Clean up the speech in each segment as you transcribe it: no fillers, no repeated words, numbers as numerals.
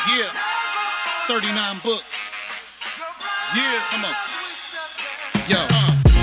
Yeah, 39 books. Yeah, come on. Yo,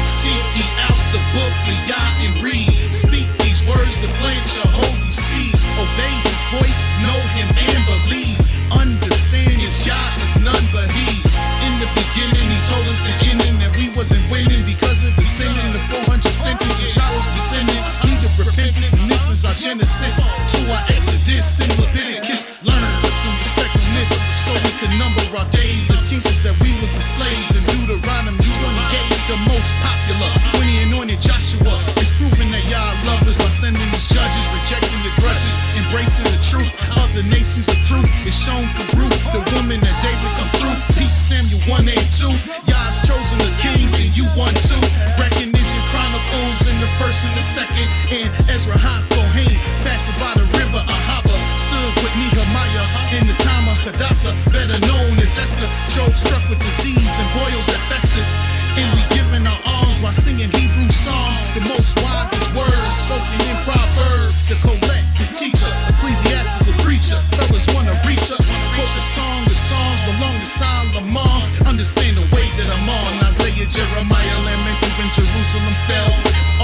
seek ye out the book of YAH and read. Speak these words to plant your holy seed. Obey his voice, know him and believe. Understand his YAH is none but he. In the beginning, he told us the ending that we wasn't winning because of the sin in the 400 sentence of Charles' descendants. Neither repentance, and this is our Genesis to our Exodus in Leviticus. Learn, put some respect on this so we can number our days. The teachers that we was the slaves in Deuteronomy 28, the most popular. When he anointed Joshua, it's proven that y'all love us by sending us judges, rejecting the grudges, embracing the truth. Other nations of truth is shown through Ruth, the woman that David come through. Pete Samuel 1 and 2. Y'all's chosen the kings and you won too. Recognition Chronicles in the first and the second. And Ezra Kohen, fasted by the river Ahava, stood with Nehemiah in the time of Hadassah, better known as Esther. Job struck with disease and boils that festered. And we giving our arms while singing Hebrew songs. The most wisest words spoken in Proverbs. The Colette, the teacher, ecclesiastical preacher. Fellas wanna reach her. Quote the song, the songs belong to Solomon. Understand the way that I'm on. Isaiah, Jeremiah, lamented when Jerusalem fell.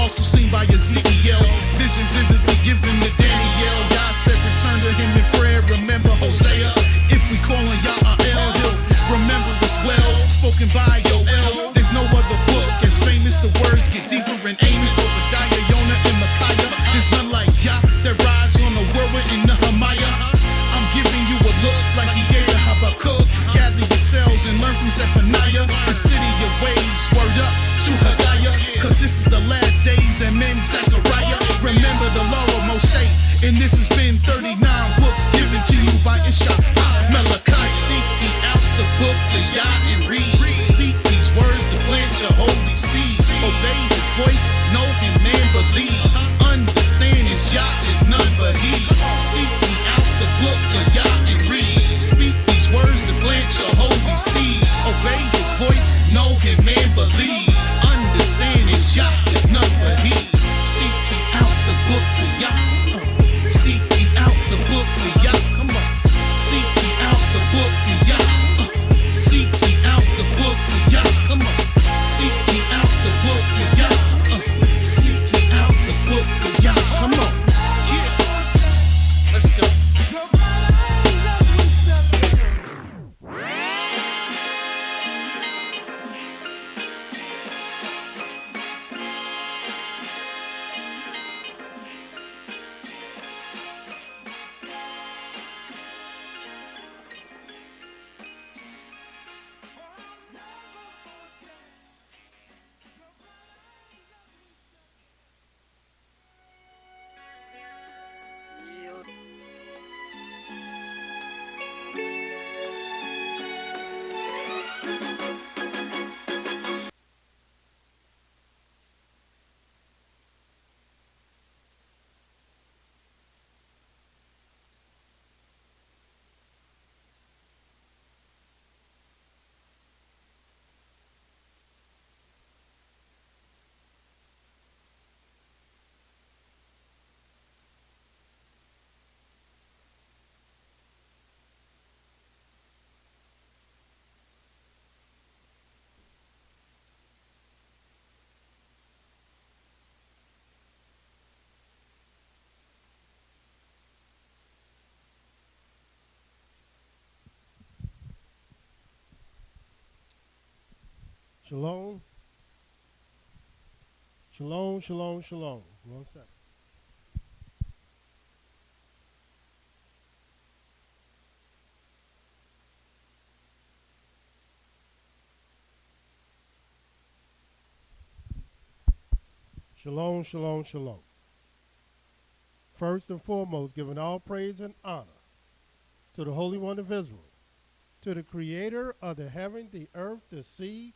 Also seen by Ezekiel. Vision vividly given to Daniel. God said return to him in prayer. Remember Hosea. If we call on YAH, he'll remember us well. Spoken by Yoel. There's no other book as famous. The words get deeper in Amos, Obadiah, Jonah, and Micaiah. There's none like YAH that rides on the whirlwind in Nehemiah. I'm giving you a look like he gave to Habakkuk. Gather yourselves and learn from Zephaniah. Consider your ways, word up to Haggai. Cause this is the last days and men Zechariah. Remember the law of Moshe. And this has been 39 books given to you by Ishka Malachi. Seek ye out the book of YAH and read. Speak these words to plant your holy seed. Obey his voice, know him and believe. Understand his YAH is none but he. Seek ye out the book of YAH and read. Speak these words to plant your holy seed. Obey his voice, know him and believe. Understand his YAH is none but he. Seek ye out the book of YAH. Seek ye out the book of YAH. Come on. Seek ye out the book of YAH. Seek ye out the book of YAH. Come on. Seek ye out the book of YAH. Seek ye out the book of YAH. Come on. Yeah. Let's go. Shalom. Shalom, shalom, shalom. 1 second. Shalom, shalom, shalom. First and foremost, giving all praise and honor to the Holy One of Israel, to the Creator of the heaven, the earth, the sea,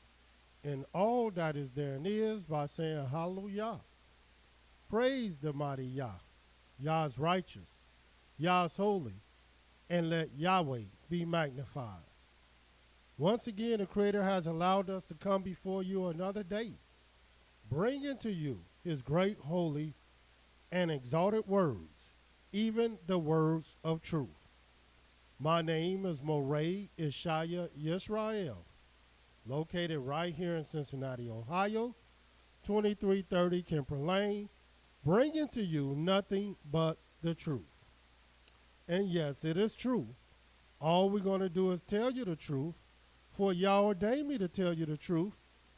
and all that is therein is, by saying hallelujah. Praise the mighty YAH. YAH is righteous. YAH is holy. And let Yahweh be magnified. Once again, the Creator has allowed us to come before you another day, bringing to you his great, holy, and exalted words, even the words of truth. My name is Moray Ishaya Yisrael, located right here in Cincinnati, Ohio, 2330 Kemper Lane, bringing to you nothing but the truth. And yes, it is true. All we're going to do is tell you the truth, for Yah ordained me to tell you the truth,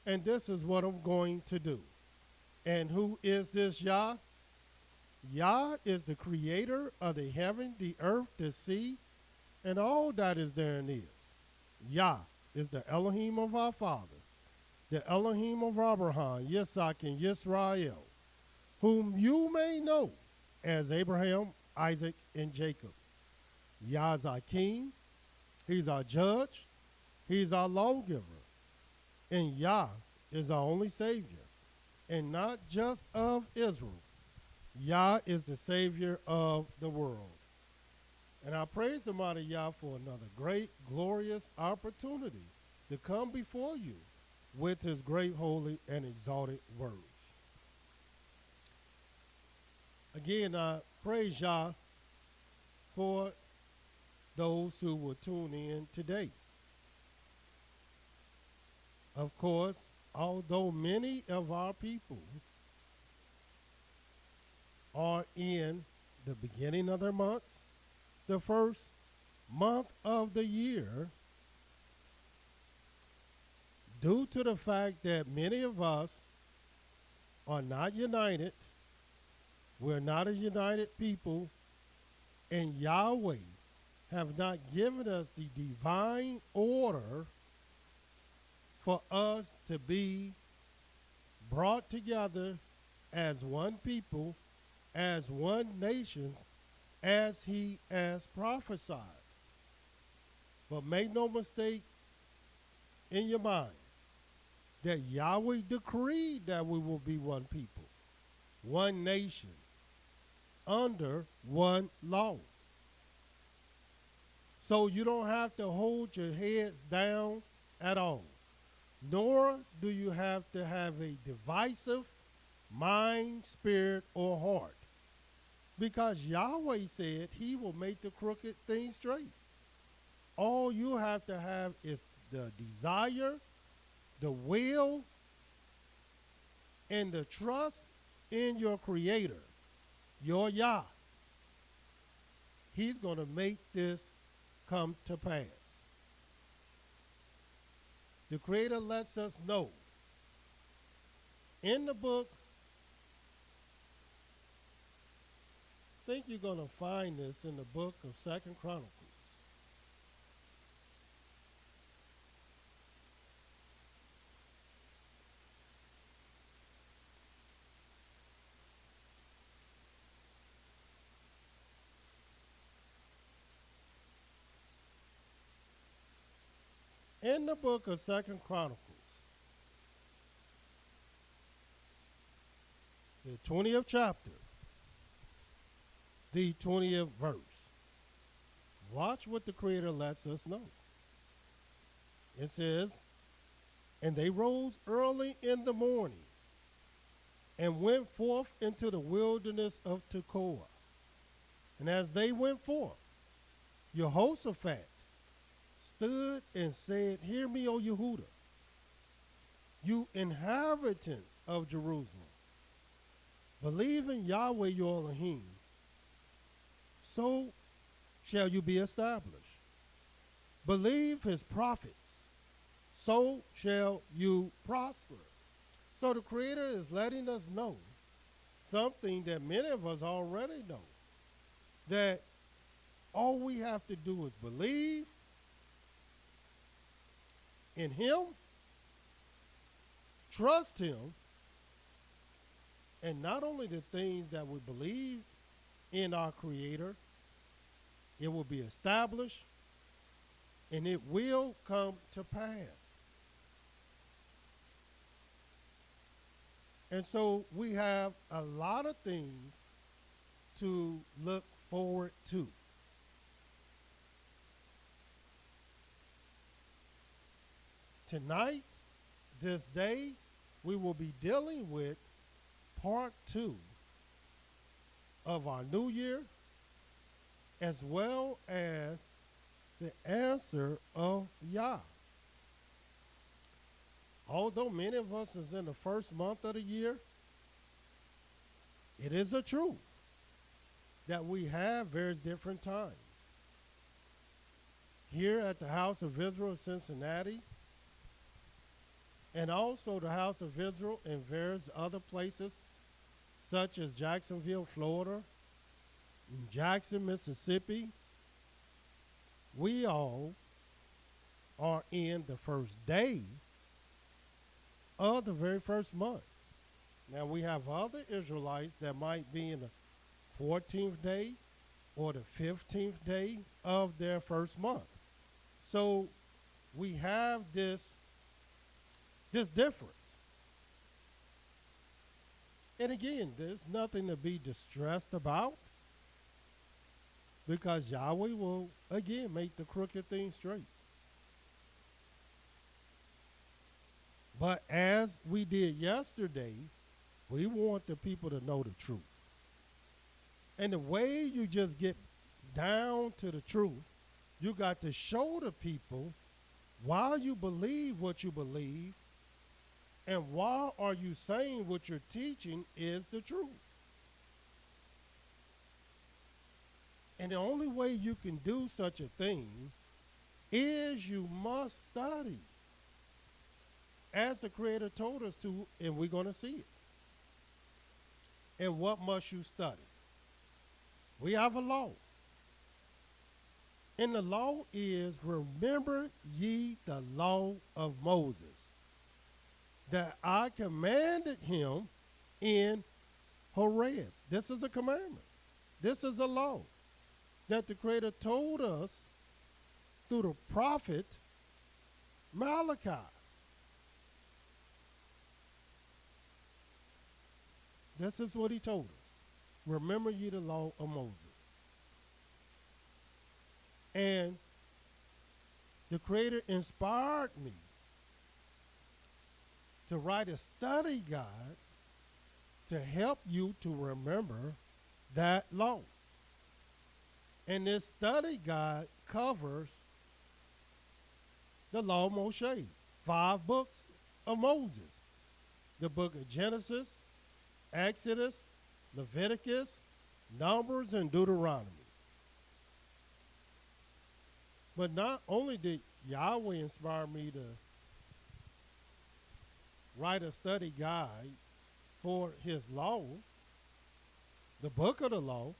and this is what I'm going to do. And who is this Yah? Yah is the creator of the heaven, the earth, the sea, and all that is therein is. Yah is the Elohim of our fathers, the Elohim of Abraham, Yitzhak, and Yisrael, whom you may know as Abraham, Isaac, and Jacob. Yah is our king, he's our judge, he's our lawgiver, and Yah is our only savior, and not just of Israel. Yah is the savior of the world. And I praise the mighty Yah for another great, glorious opportunity to come before you with his great, holy, and exalted words. Again, I praise Yah for those who will tune in today. Of course, although many of our people are in the beginning of their months, the first month of the year, due to the fact that many of us are not united, we're not a united people, and Yahweh have not given us the divine order for us to be brought together as one people, as one nation, as he has prophesied. But make no mistake in your mind that Yahweh decreed that we will be one people, one nation, under one law. So you don't have to hold your heads down at all, nor do you have to have a divisive mind, spirit, or heart. Because Yahweh said he will make the crooked things straight. All you have to have is the desire, the will, and the trust in your Creator, your Yah. He's going to make this come to pass. The Creator lets us know in the book, I think you're going to find this in the book of 2nd Chronicles. In the book of 2nd Chronicles, the 20th chapter, the 20th verse. Watch what the Creator lets us know. It says, and they rose early in the morning and went forth into the wilderness of Tekoa. And as they went forth, Jehoshaphat stood and said, hear me, O Yehuda, you inhabitants of Jerusalem. Believe in Yahweh your Elohim, so shall you be established. Believe his prophets, so shall you prosper. So the Creator is letting us know something that many of us already know, that all we have to do is believe in him, trust him, and not only the things that we believe in our Creator, it will be established and it will come to pass. And so we have a lot of things to look forward to. Tonight, this day, we will be dealing with part 2 of our new year, as well as the answer of YAH. Although many of us is in the first month of the year, it is a truth that we have various different times. Here at the House of Israel in Cincinnati, and also the House of Israel in various other places, such as Jacksonville, Florida, and Jackson, Mississippi, we all are in the first day of the very first month. Now, we have other Israelites that might be in the 14th day or the 15th day of their first month. So we have this difference. And again, there's nothing to be distressed about, because Yahweh will, again, make the crooked thing straight. But as we did yesterday, we want the people to know the truth. And the way you just get down to the truth, you got to show the people why you believe what you believe, and why are you saying what you're teaching is the truth. And the only way you can do such a thing is you must study, as the Creator told us to, and we're going to see it. And what must you study? We have a law. And the law is, remember ye the law of Moses, that I commanded him in Horeb. This is a commandment. This is a law that the Creator told us through the prophet Malachi. This is what he told us. Remember ye the law of Moses. And the Creator inspired me to write a study guide to help you to remember that law. And this study guide covers the law of Moshe, 5 books of Moses: the book of Genesis, Exodus, Leviticus, Numbers, and Deuteronomy. But not only did Yahweh inspire me to write a study guide for his law, the book of the law,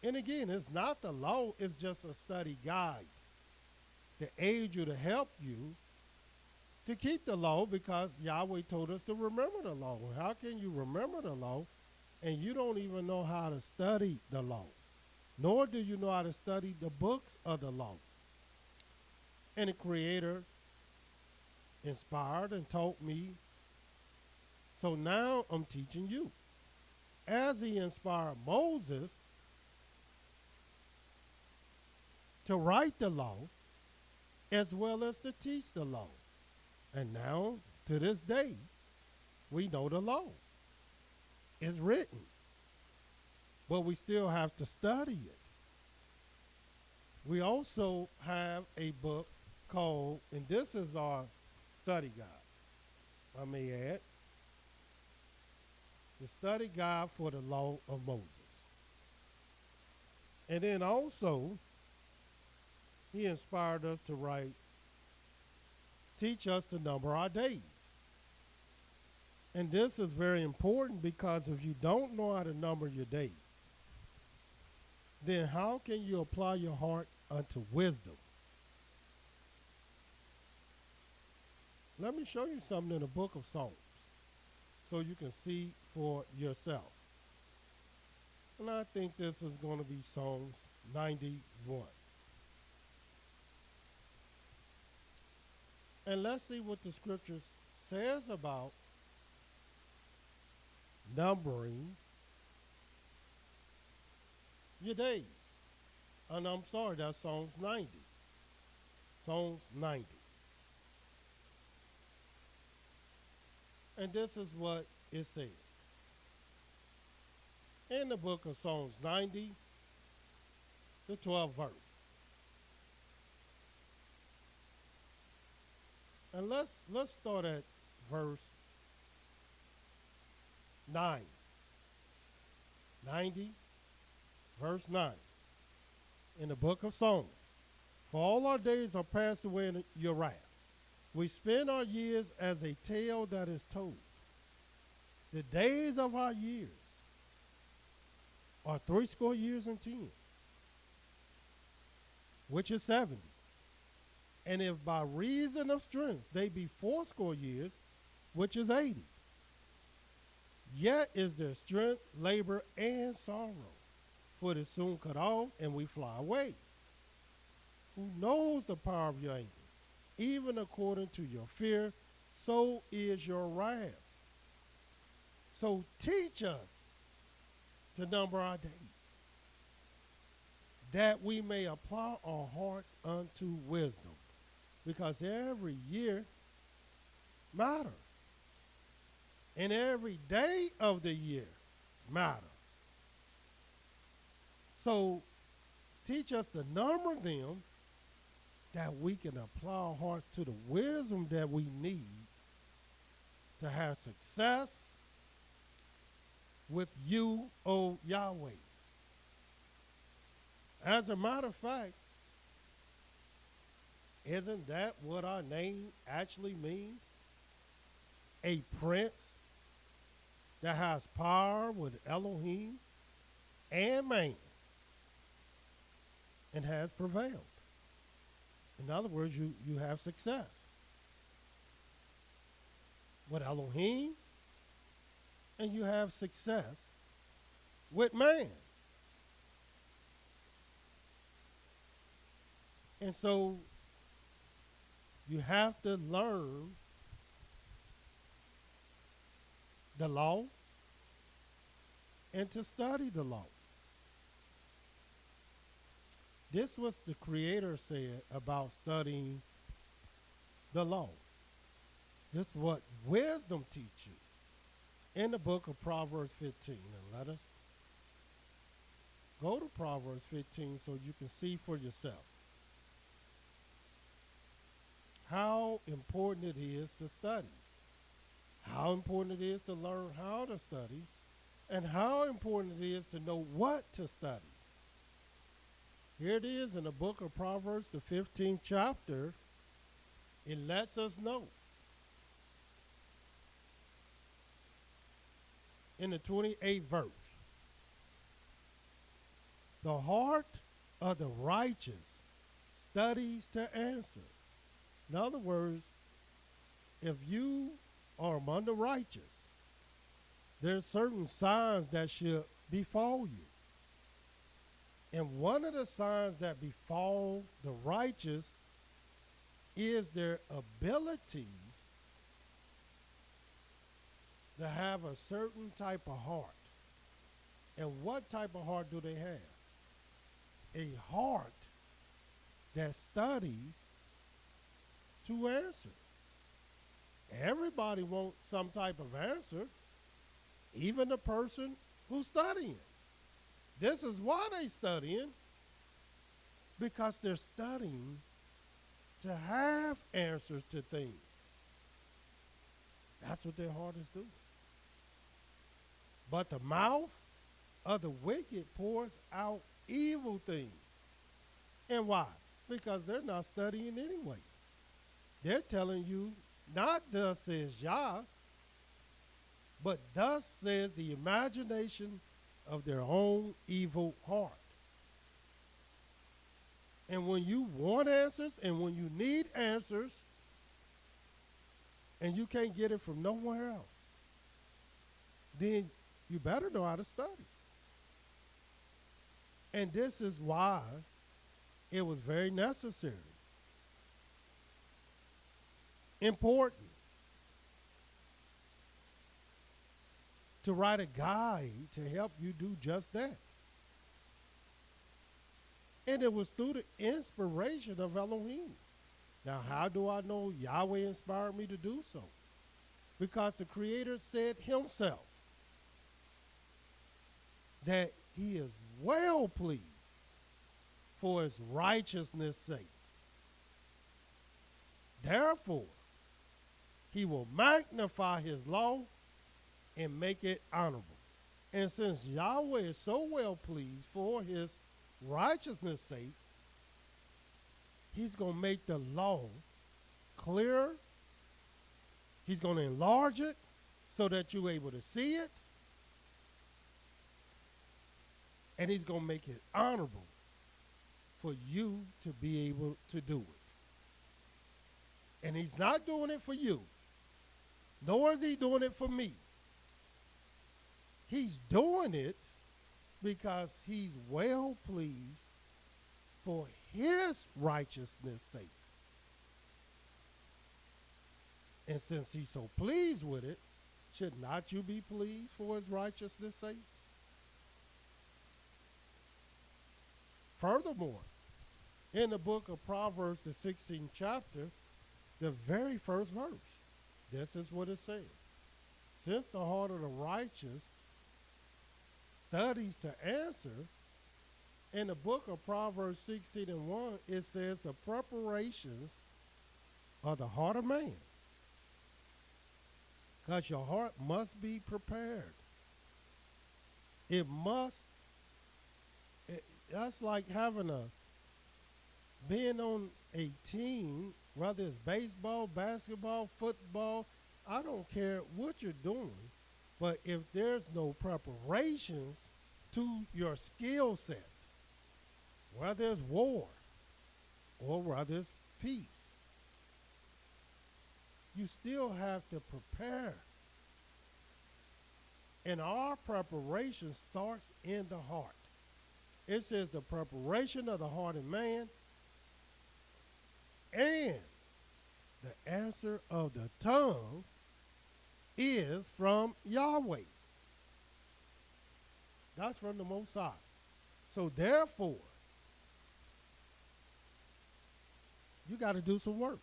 and again, it's not the law, it's just a study guide to aid you, to help you to keep the law, because Yahweh told us to remember the law. How can you remember the law and you don't even know how to study the law? Nor do you know how to study the books of the law. And the Creator inspired and taught me. So now I'm teaching you. As he inspired Moses to write the law, as well as to teach the law. And now, to this day, we know the law. It's written. But we still have to study it. We also have a book called, and this is our study guide, I may add, the study guide for the law of Moses. And then also, he inspired us to write, teach us to number our days. And this is very important, because if you don't know how to number your days, then how can you apply your heart unto wisdom? Let me show you something in the book of Psalms so you can see for yourself. And I think this is going to be Psalms 91. And let's see what the scriptures says about numbering your days. And I'm sorry, that's Psalms 90. Psalms 90. And this is what it says. In the book of Psalms 90, the 12th verse. And let's start at verse 9. 90, verse 9. In the book of Psalms. For all our days are passed away in your wrath. We spend our years as a tale that is told. The days of our years are 80 years and 10, which is 70. And if by reason of strength they be 80 years, which is 80, yet is there strength, labor, and sorrow, for it is soon cut off, and we fly away. Who knows the power of your anger? Even according to your fear, so is your wrath. So teach us to number our days, that we may apply our hearts unto wisdom. Because every year matters. And every day of the year matters. So teach us to number them, that we can apply our hearts to the wisdom that we need to have success with you, O Yahweh. As a matter of fact, isn't that what our name actually means? A prince that has power with Elohim and man and has prevailed. In other words, you have success with Elohim and you have success with man. And so you have to learn the law and to study the law. This was the Creator said about studying the law. This is what wisdom teaches you in the book of Proverbs 15. And let us go to Proverbs 15 so you can see for yourself how important it is to study, how important it is to learn how to study, and how important it is to know what to study. Here it is in the book of Proverbs, the 15th chapter. It lets us know. In the 28th verse, the heart of the righteous studies to answer. In other words, if you are among the righteous, there's certain signs that should befall you. And one of the signs that befall the righteous is their ability to have a certain type of heart. And what type of heart do they have? A heart that studies to answer. Everybody wants some type of answer, even the person who's studying. This is why they're studying, because they're studying to have answers to things. That's what their heart is doing. But the mouth of the wicked pours out evil things. And why? Because they're not studying anyway. They're telling you, not thus says Yah, but thus says the imagination of their own evil heart. And when you want answers and when you need answers and you can't get it from nowhere else, then you better know how to study. And this is why it was very necessary, important, to write a guide to help you do just that. And it was through the inspiration of Elohim. Now, how do I know Yahweh inspired me to do so? Because the Creator said himself that he is well pleased for his righteousness' sake. Therefore, He will magnify his law and make it honorable. And since Yahweh is so well pleased for his righteousness' sake, he's going to make the law clearer. He's going to enlarge it so that you're able to see it. And he's going to make it honorable for you to be able to do it. And he's not doing it for you, nor is he doing it for me. He's doing it because he's well pleased for his righteousness' sake. And since he's so pleased with it, should not you be pleased for his righteousness' sake? Furthermore, in the book of Proverbs, the 16th chapter, the very first verse, this is what it says. Since the heart of the righteous studies to answer, in the book of Proverbs 16:1, it says the preparations of the heart of man. Because your heart must be prepared. That's like being on a team, whether it's baseball, basketball, football, I don't care what you're doing, but if there's no preparations to your skill set, whether it's war or whether it's peace, you still have to prepare. And our preparation starts in the heart. It says the preparation of the heart of man and the answer of the tongue is from Yahweh. That's from the Most High. So therefore, you got to do some work.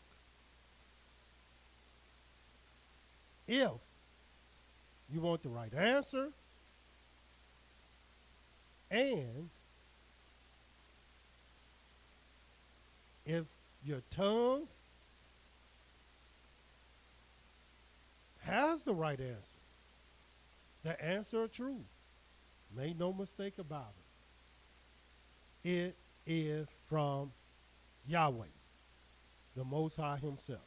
If you want the right answer and if your tongue has the right answer, the answer of truth, make no mistake about it, it is from Yahweh, the Most High himself.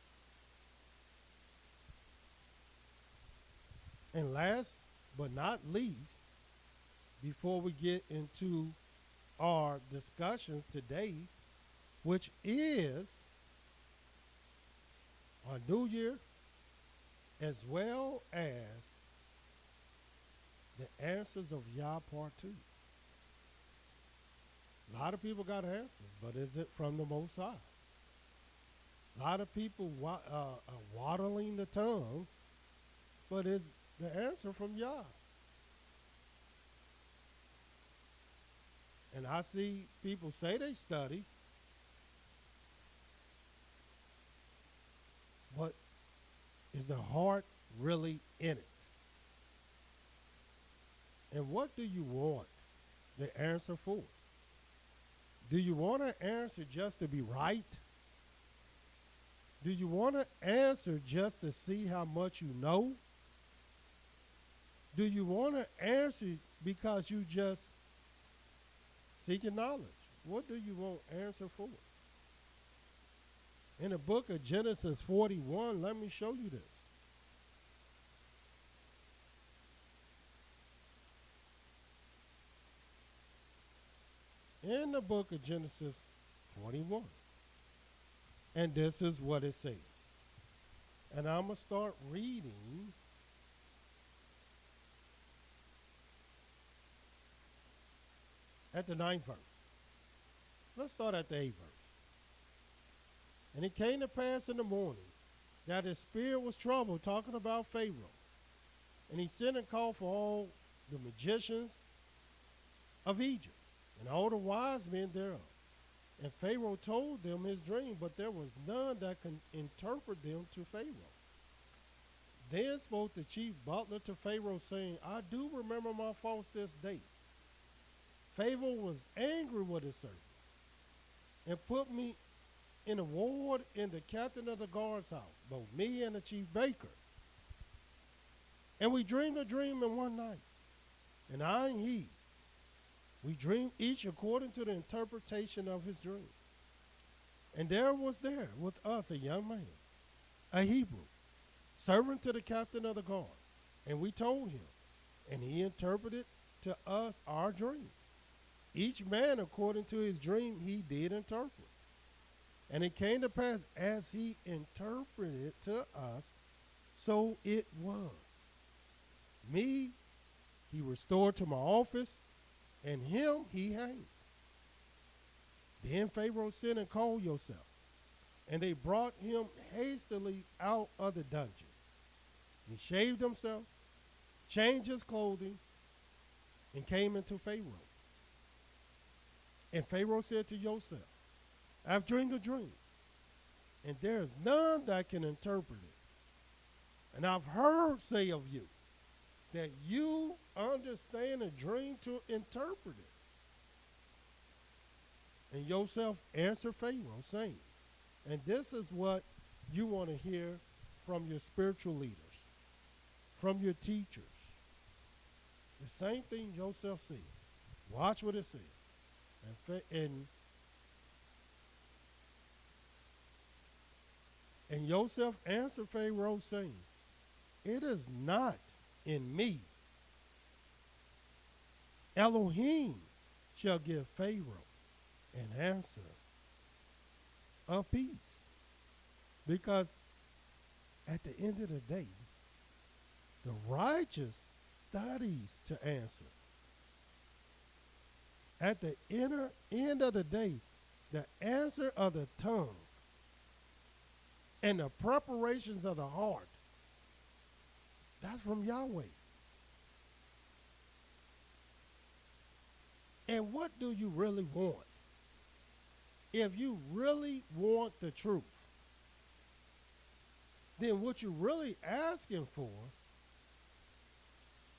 And last but not least, before we get into our discussions today, which is our new year, as well as the answers of Yah Part 2. A lot of people got answers, but is it from the Most High? A lot of people are waddling the tongue, but is the answer from Yah? And I see people say they study, but is the heart really in it? And what do you want the answer for? Do you want an answer just to be right? Do you want an answer just to see how much you know? Do you want an answer because you just seeking knowledge? What do you want answer for? In the book of Genesis 41, let me show you this. In the book of Genesis 41. And this is what it says. And I'm going to start reading at the 9th verse. Let's start at the 8th verse. And it came to pass in the morning that his spirit was troubled, talking about Pharaoh. And he sent and called for all the magicians of Egypt and all the wise men thereof. And Pharaoh told them his dream, but there was none that could interpret them to Pharaoh. Then spoke the chief butler to Pharaoh, saying, I do remember my faults this day. Pharaoh was angry with his servant and put me in a ward in the captain of the guard's house, both me and the chief baker. And we dreamed a dream in one night. And I and he, we dreamed each according to the interpretation of his dream. And there was there with us a young man, a Hebrew, servant to the captain of the guard. And we told him, and he interpreted to us our dream. Each man according to his dream he did interpret. And it came to pass as he interpreted to us, so it was. Me, he restored to my office, and him he hanged. Then Pharaoh sent and called Joseph, and they brought him hastily out of the dungeon. He shaved himself, changed his clothing, and came into Pharaoh. And Pharaoh said to Joseph, I've dreamed a dream, and there is none that can interpret it. And I've heard say of you that you understand a dream to interpret it. And Joseph answered Pharaoh, saying, and this is what you want to hear from your spiritual leaders, from your teachers. The same thing Joseph said. Watch what it says. And Joseph answered Pharaoh, saying, it is not in me. Elohim shall give Pharaoh an answer of peace. Because at the end of the day, the righteous studies to answer. At the end of the day, the answer of the tongue and the preparations of the heart, that's from Yahweh. And what do you really want? If you really want the truth, then what you're really asking for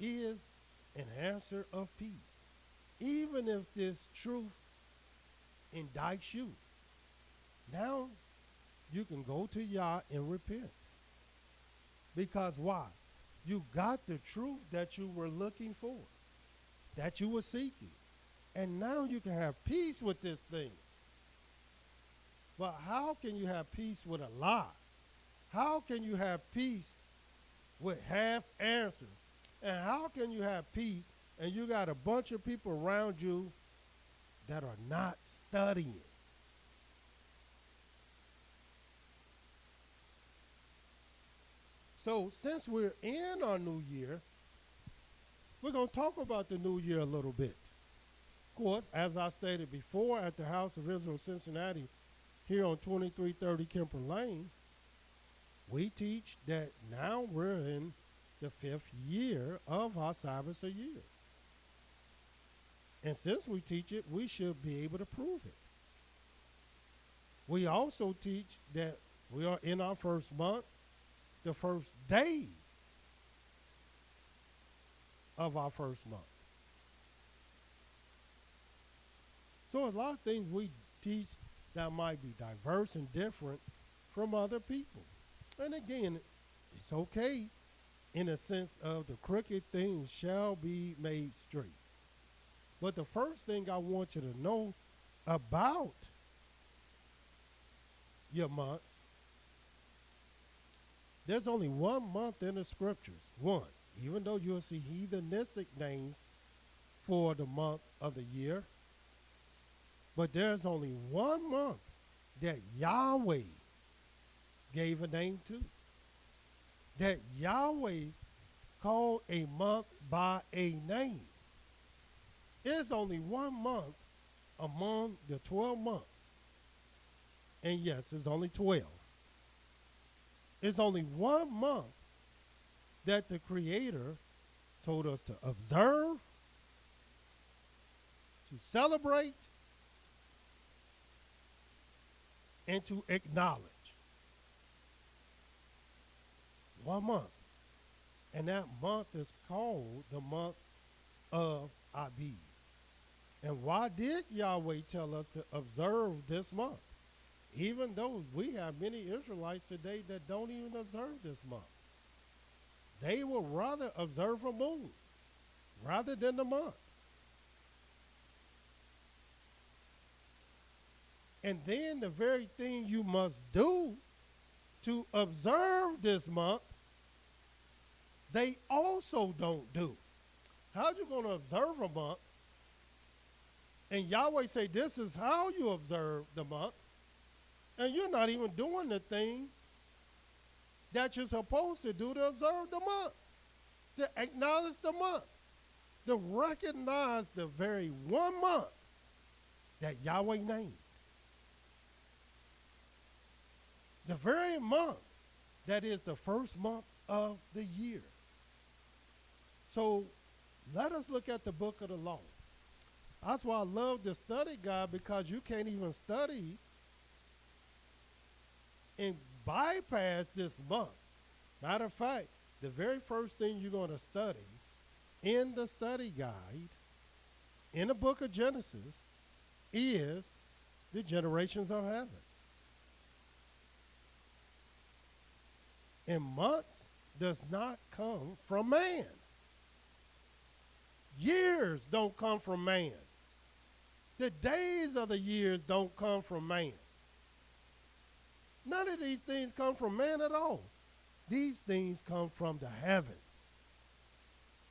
is an answer of peace. Even if this truth indicts you. Now you can go to YAH and repent. Because why? You got the truth that you were looking for, that you were seeking. And now you can have peace with this thing. But how can you have peace with a lie? How can you have peace with half answers? And how can you have peace and you got a bunch of people around you that are not studying? So since we're in our new year, we're going to talk about the new year a little bit. Of course, as I stated before, at the House of Israel, Cincinnati, here on 2330 Kemper Lane, we teach that now we're in the 5th year of our Sabbath a year. And since we teach it, we should be able to prove it. We also teach that we are in our first month, the first day of our first month. So a lot of things we teach that might be diverse and different from other people. And again, it's okay in a sense of the crooked things shall be made straight. But the first thing I want you to know about your months, there's only 1 month in the scriptures. One, even though you'll see heathenistic names for the months of the year, but there's only 1 month that Yahweh gave a name to. That Yahweh called a month by a name. There's only 1 month among the 12 months. And yes, it's only 12. It's only 1 month that the Creator told us to observe, to celebrate, and to acknowledge. 1 month. And that month is called the month of Abib. And why did Yahweh tell us to observe this month? Even though we have many Israelites today that don't even observe this month. They will rather observe a moon rather than the month. And then the very thing you must do to observe this month, they also don't do. How you going to observe a month? And Yahweh say this is how you observe the month, and you're not even doing the thing that you're supposed to do to observe the month, to acknowledge the month, to recognize the very one month that Yahweh named. The very month that is the first month of the year. So let us look at the book of the law. That's why I love the study guide, because you can't even study and bypass this month. Matter of fact, the very first thing you're going to study in the study guide in the book of Genesis is the generations of heaven. And months does not come from man. Years don't come from man. The days of the years don't come from man. None of these things come from man at all. These things come from the heavens.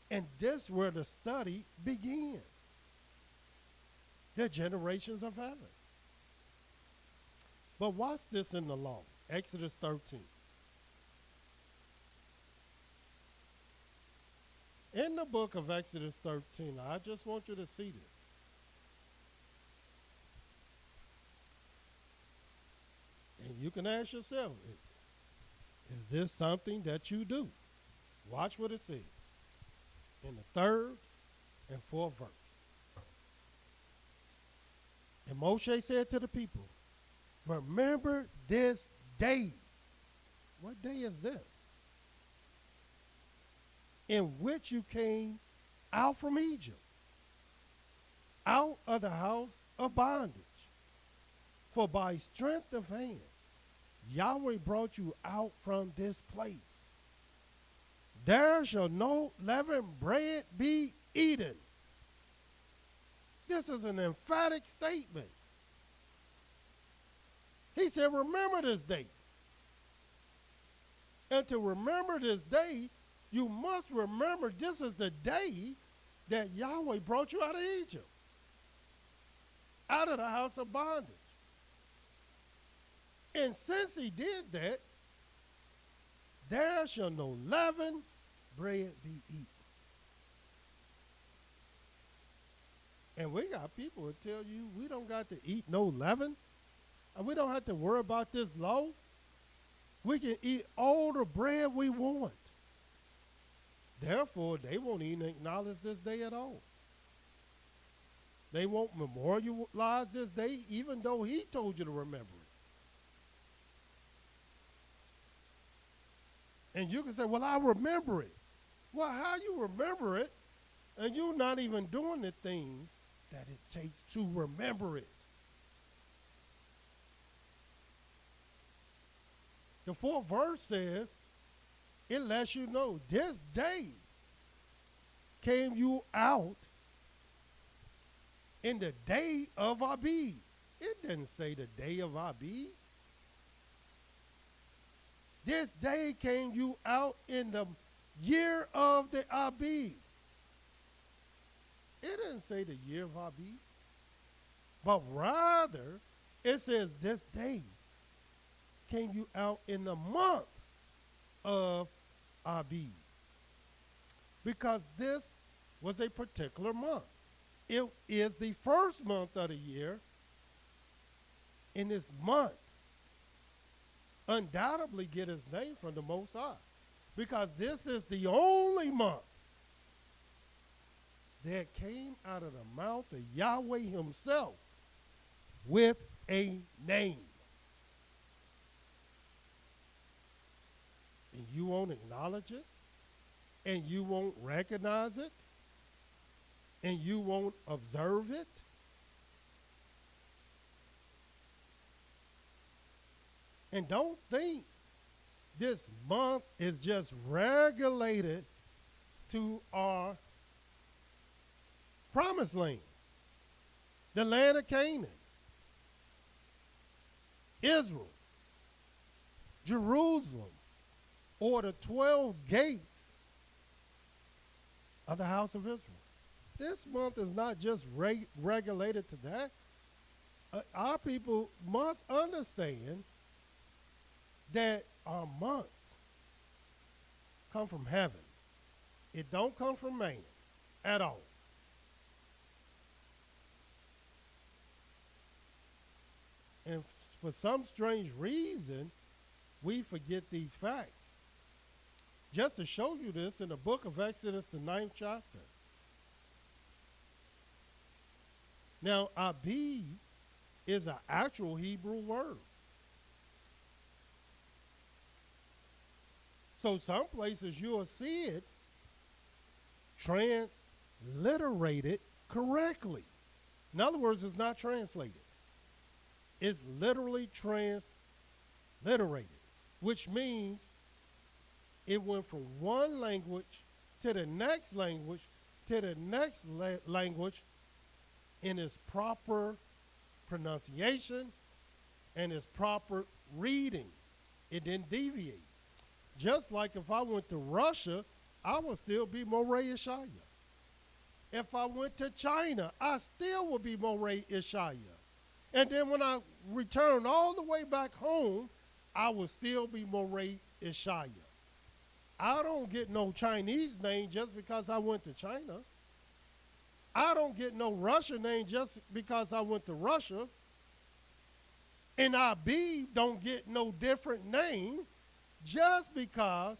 And this is where the study begins. The generations of heaven. But watch this in the law. Exodus 13. In the book of Exodus 13, I just want you to see this. And you can ask yourself, is this something that you do? Watch what it says in the third and fourth verse. And Moshe said to the people, remember this day. What day is this? In which you came out from Egypt, out of the house of bondage. For by strength of hand, Yahweh brought you out from this place. There shall no leavened bread be eaten. This is an emphatic statement. He said, remember this day. And to remember this day, you must remember this is the day that Yahweh brought you out of Egypt, out of the house of bondage. And since he did that, there shall no leavened bread be eaten. And we got people who tell you we don't got to eat no leaven, and we don't have to worry about this law. We can eat all the bread we want. Therefore, they won't even acknowledge this day at all. They won't memorialize this day, even though he told you to remember it. And you can say, well, I remember it. Well, how you remember it, and you're not even doing the things that it takes to remember it. The fourth verse says, it lets you know this day came you out in the day of Abib. It didn't say the day of Abib. This day came you out in the year of the Abib. It didn't say the year of Abib, but rather it says this day came you out in the month of Abib, because this was a particular month. It is the first month of the year. In this month, undoubtedly get its name from the Most High, because this is the only month that came out of the mouth of Yahweh himself with a name. And you won't acknowledge it, and you won't recognize it, and you won't observe it. And don't think this month is just regulated to our promised land, the land of Canaan, Israel, Jerusalem, or the 12 gates of the house of Israel. This month is not just regulated to that. Our people must understand that our months come from heaven. It don't come from man at all. And for some strange reason, we forget these facts. Just to show you this, in the book of Exodus, the 9th chapter. Now, Abib is an actual Hebrew word. So some places you'll see it transliterated correctly. In other words, it's not translated. It's literally transliterated, which means it went from one language to the next language to the next language in its proper pronunciation and its proper reading. It didn't deviate. Just like if I went to Russia, I would still be Moreh Ishaya. If I went to China, I still would be Moreh Ishaya. And then when I return all the way back home, I would still be Moreh Ishaya. I don't get no Chinese name just because I went to China. I don't get no Russian name just because I went to Russia. And Abib don't get no different name just because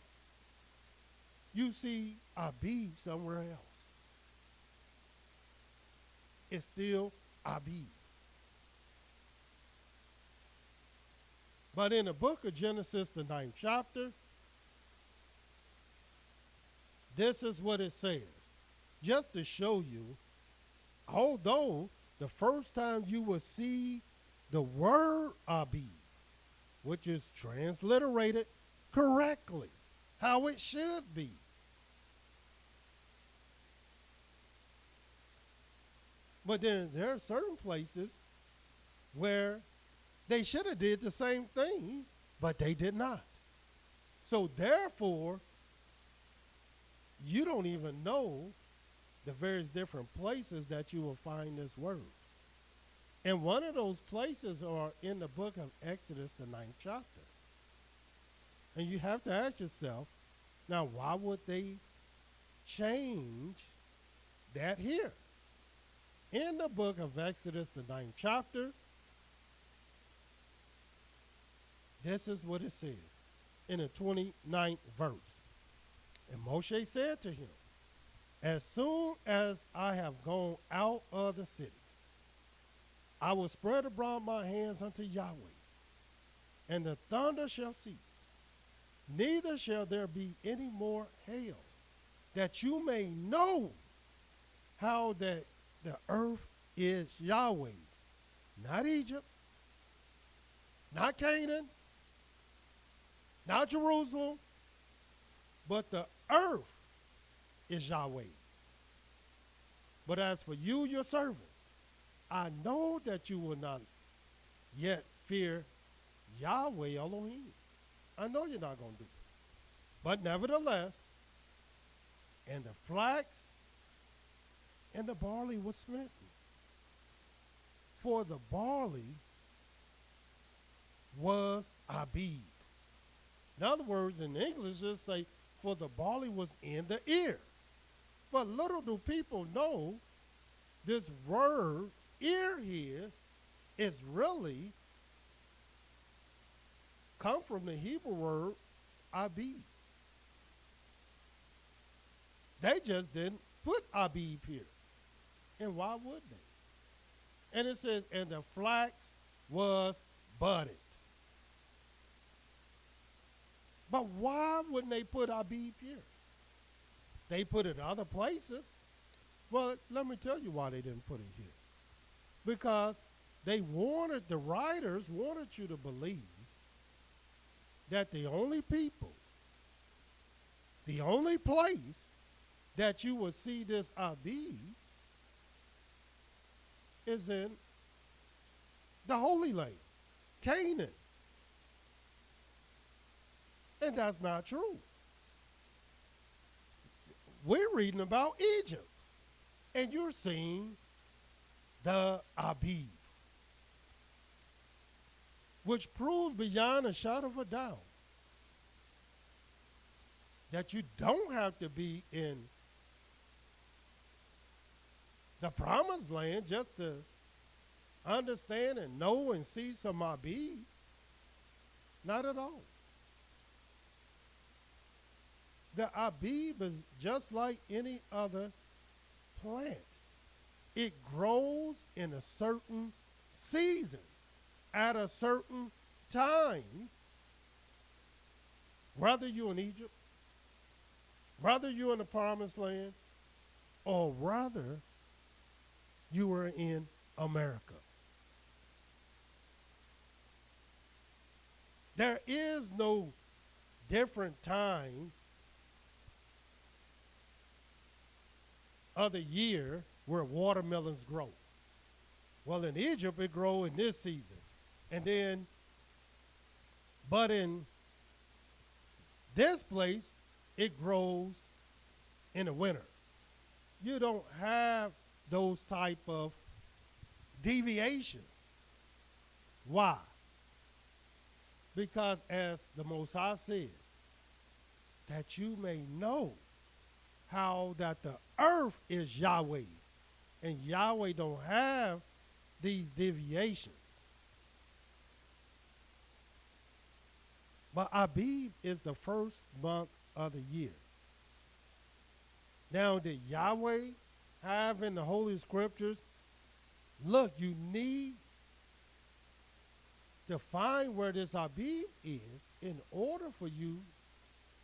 you see Abib somewhere else. It's still Abib. But in the book of Genesis, the 9th chapter, this is what it says. Just to show you, although the first time you will see the word Abib, which is transliterated correctly, how it should be. But then there are certain places where they should have did the same thing, but they did not. So therefore, you don't even know the various different places that you will find this word. And one of those places are in the book of Exodus, the 9th chapter. And you have to ask yourself, now why would they change that here? In the book of Exodus, the 9th chapter, this is what it says in the 29th verse. And Moshe said to him, as soon as I have gone out of the city, I will spread abroad my hands unto Yahweh, and the thunder shall cease. Neither shall there be any more hail, that you may know how that the earth is Yahweh's. Not Egypt, not Canaan, not Jerusalem, but the earth is Yahweh's. But as for you, your servants, I know that you will not yet fear Yahweh Elohim. I know you're not going to do it. But nevertheless, and the flax and the barley was smitten. For the barley was Abib. In other words, in English, it say, for the barley was in the ear. But little do people know this word, ear here, is really come from the Hebrew word Abib. They just didn't put Abib here. And why would they? And it says, and the flax was budded. But why wouldn't they put Abib here? They put it other places. Well, let me tell you why they didn't put it here. Because they wanted, the writers wanted you to believe that the only people, the only place that you will see this Abib is in the Holy Land, Canaan. And that's not true. We're reading about Egypt, and you're seeing the Abib, which proves beyond a shadow of a doubt that you don't have to be in the promised land just to understand and know and see some Abib. Not at all. The Abib is just like any other plant. It grows in a certain season, at a certain time, whether you're in Egypt, whether you're in the promised land, or whether you were in America. There is no different time of the year where watermelons grow. Well, in Egypt, it grows in this season. But in this place, it grows in the winter. You don't have those type of deviations. Why? Because as the Most High says, that you may know how that the earth is Yahweh's, and Yahweh don't have these deviations. But Abib is the first month of the year. Now, did Yahweh have in the Holy Scriptures, look, you need to find where this Abib is in order for you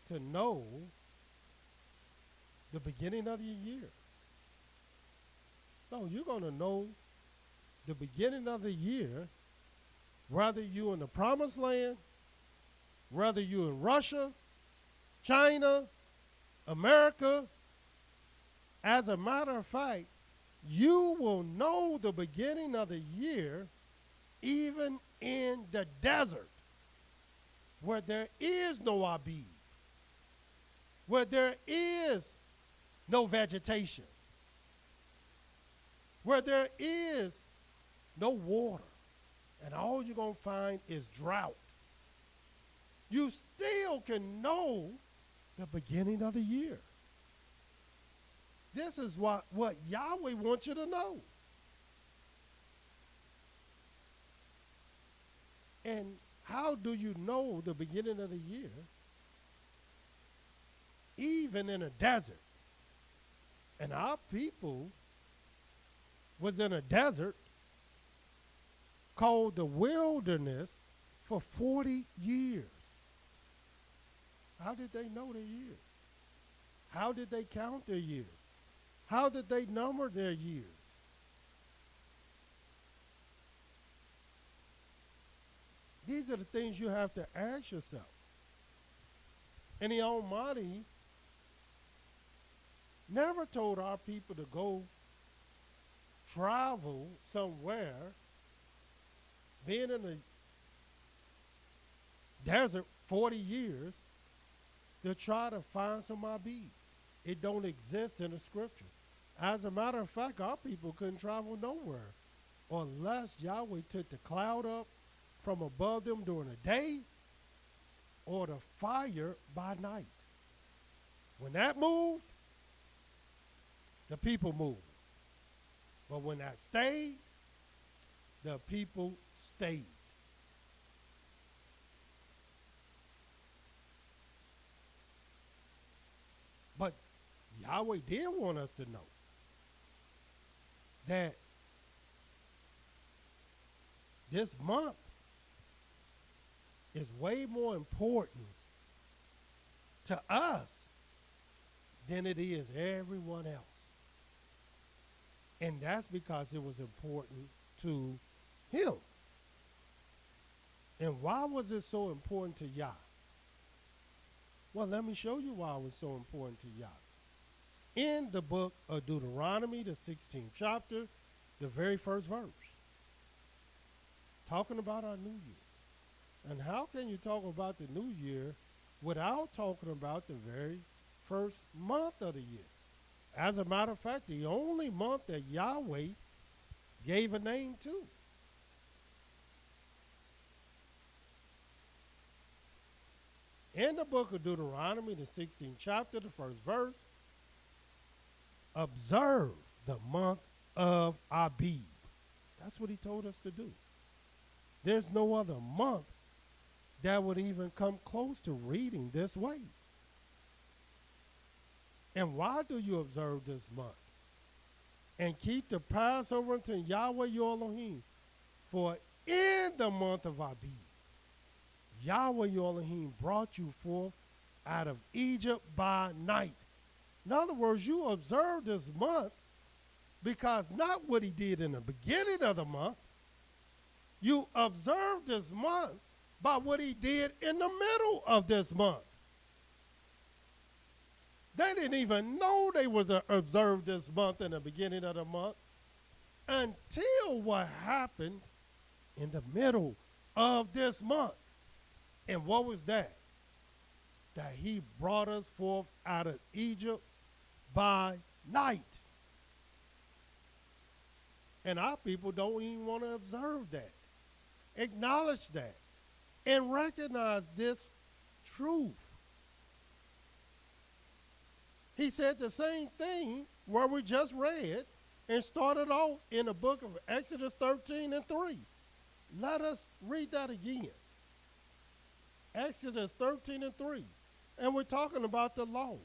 to know the beginning of the year. No, you're going to know the beginning of the year, whether you're in the promised land, whether you're in Russia, China, America. As a matter of fact, you will know the beginning of the year even in the desert, where there is no Abib, where there is no vegetation, where there is no water, and all you're going to find is drought. You still can know the beginning of the year. This is what Yahweh wants you to know. And how do you know the beginning of the year? Even in a desert. And our people was in a desert called the wilderness for 40 years. How did they know their years? How did they count their years? How did they number their years? These are the things you have to ask yourself. And the Almighty never told our people to go travel somewhere, being in the desert 40 years, to try to find some Abib. It don't exist in the scripture. As a matter of fact, our people couldn't travel nowhere unless Yahweh took the cloud up from above them during the day or the fire by night. When that moved, the people moved. But when that stayed, the people stayed. But Yahweh did want us to know that this month is way more important to us than it is everyone else. And that's because it was important to him. And why was it so important to Yah? Well, let me show you why it was so important to Yah. In the book of Deuteronomy, the 16th chapter, the very first verse, talking about our new year. And how can you talk about the new year without talking about the very first month of the year? As a matter of fact, the only month that Yahweh gave a name to. In the book of Deuteronomy, the 16th chapter, the first verse, observe the month of Abib. That's what he told us to do. There's no other month that would even come close to reading this way. And why do you observe this month? And keep the Passover unto Yahweh your Elohim. For in the month of Abib, Yahweh your Elohim brought you forth out of Egypt by night. In other words, you observe this month because not what he did in the beginning of the month. You observe this month by what he did in the middle of this month. They didn't even know they were to observe this month in the beginning of the month until what happened in the middle of this month. And what was that? That he brought us forth out of Egypt by night. And our people don't even want to observe that, acknowledge that, and recognize this truth. He said the same thing where we just read and started off in the book of Exodus 13 and 3. Let us read that again. Exodus 13 and 3. And we're talking about the law.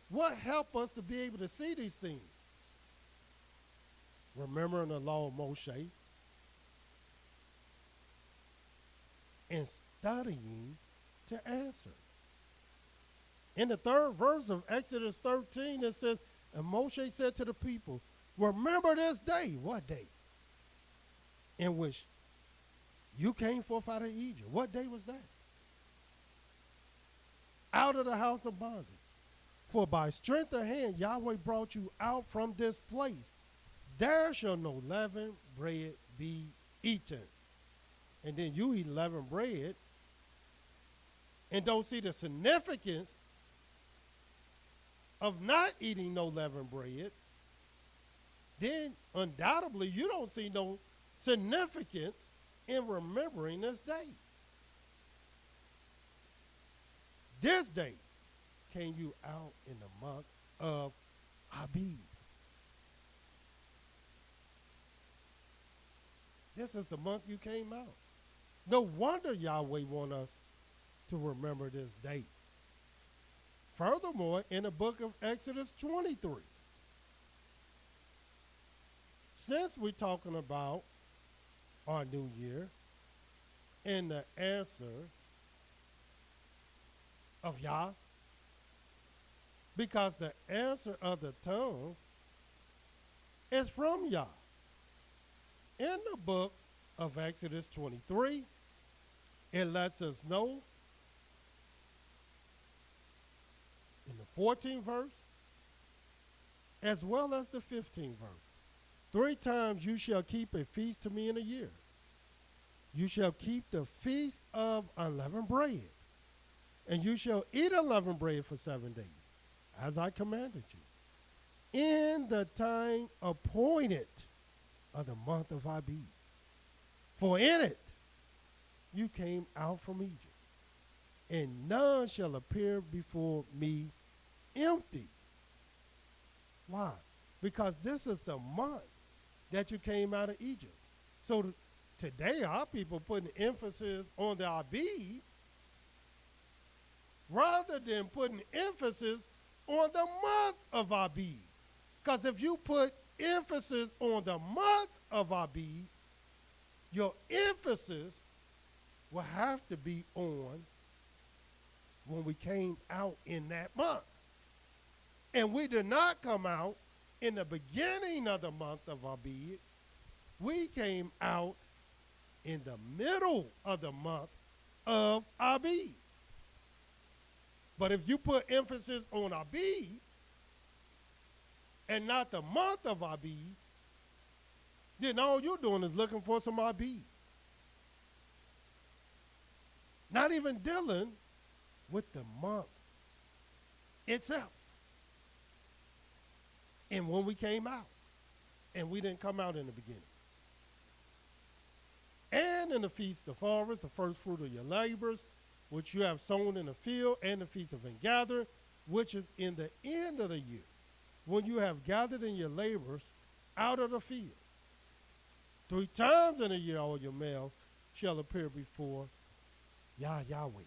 What helped us to be able to see these things? Remembering the law of Moshe and studying to answer. In the third verse of Exodus 13, it says, and Moshe said to the people, remember this day. What day? In which you came forth out of Egypt. What day was that? Out of the house of bondage. For by strength of hand Yahweh brought you out from this place. There shall no leavened bread be eaten. And then you eat leavened bread and don't see the significance of not eating no leavened bread, then undoubtedly you don't see no significance in remembering this day. This day came you out in the month of Abib. This is the month you came out. No wonder Yahweh wants us to remember this date. Furthermore, in the book of Exodus 23, since we're talking about our new year and the answer of Yah, because the answer of the tongue is from Yah. In the book of Exodus 23, it lets us know in the 14th verse, as well as the 15th verse. 3 times you shall keep a feast to me in a year. You shall keep the feast of unleavened bread, and you shall eat unleavened bread for 7 days, as I commanded you, in the time appointed of the month of Abib. For in it you came out from Egypt, and none shall appear before me empty. Why? Because this is the month that you came out of Egypt. So today our people putting emphasis on the Abib rather than putting emphasis on the month of Abib. Because if you put emphasis on the month of Abib, your emphasis will have to be on when we came out in that month. And we did not come out in the beginning of the month of Abib. We came out in the middle of the month of Abib. But if you put emphasis on Abib and not the month of Abib, then all you're doing is looking for some Abib. Not even dealing with the month itself. And when we came out, and we didn't come out in the beginning. And in the feast of harvest, the first fruit of your labors, which you have sown in the field, and the feast of ingathering, which is in the end of the year, when you have gathered in your labors out of the field. 3 times in a year all your males shall appear before Yahweh.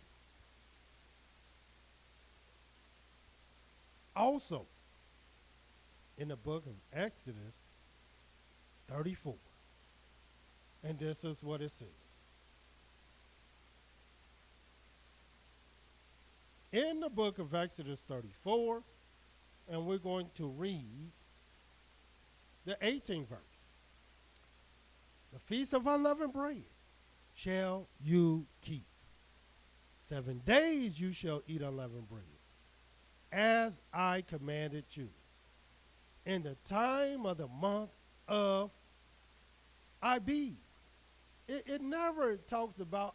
Also, in the book of Exodus 34, and this is what it says. In the book of Exodus 34, and we're going to read the 18th verse. The feast of unleavened bread shall you keep. 7 days you shall eat unleavened bread, as I commanded you, in the time of the month of Abib. It never talks about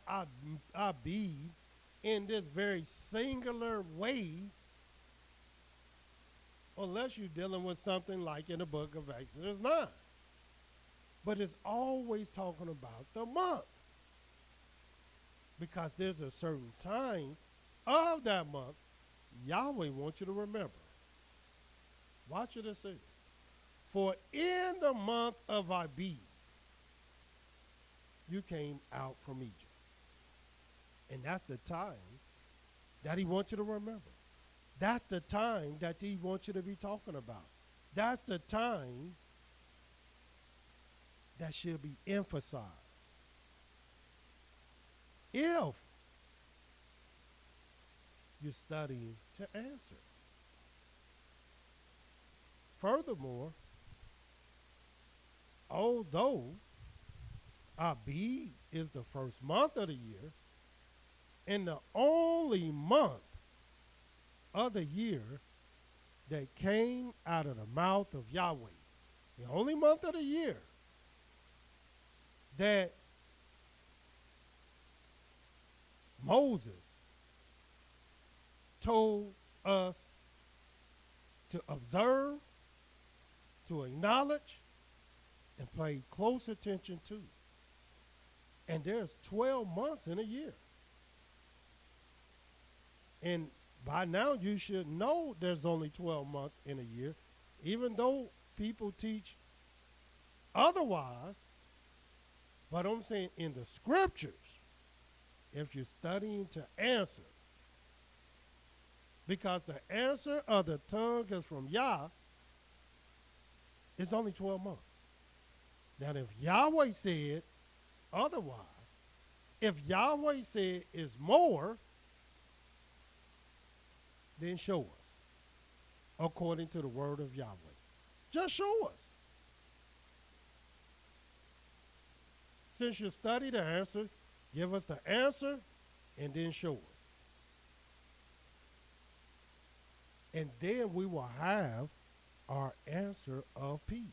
Abib in this very singular way, unless you're dealing with something like in the book of Exodus 9. But it's always talking about the month, because there's a certain time of that month Yahweh wants you to remember. Watch what it says. For in the month of Abib, you came out from Egypt. And that's the time that he wants you to remember. That's the time that he wants you to be talking about. That's the time that should be emphasized. If you're studying to answer. Furthermore, although Abib is the first month of the year and the only month of the year that came out of the mouth of Yahweh, the only month of the year that Moses told us to observe, to acknowledge, and pay close attention to. And there's 12 months in a year. And by now you should know there's only 12 months in a year, even though people teach otherwise. But I'm saying in the scriptures, if you're studying to answer, because the answer of the tongue is from Yah, it's only 12 months. Now, if Yahweh said otherwise, if Yahweh said it's more, then show us according to the word of Yahweh. Just show us. Since you study the answer, give us the answer and then show us. And then we will have our answer of peace.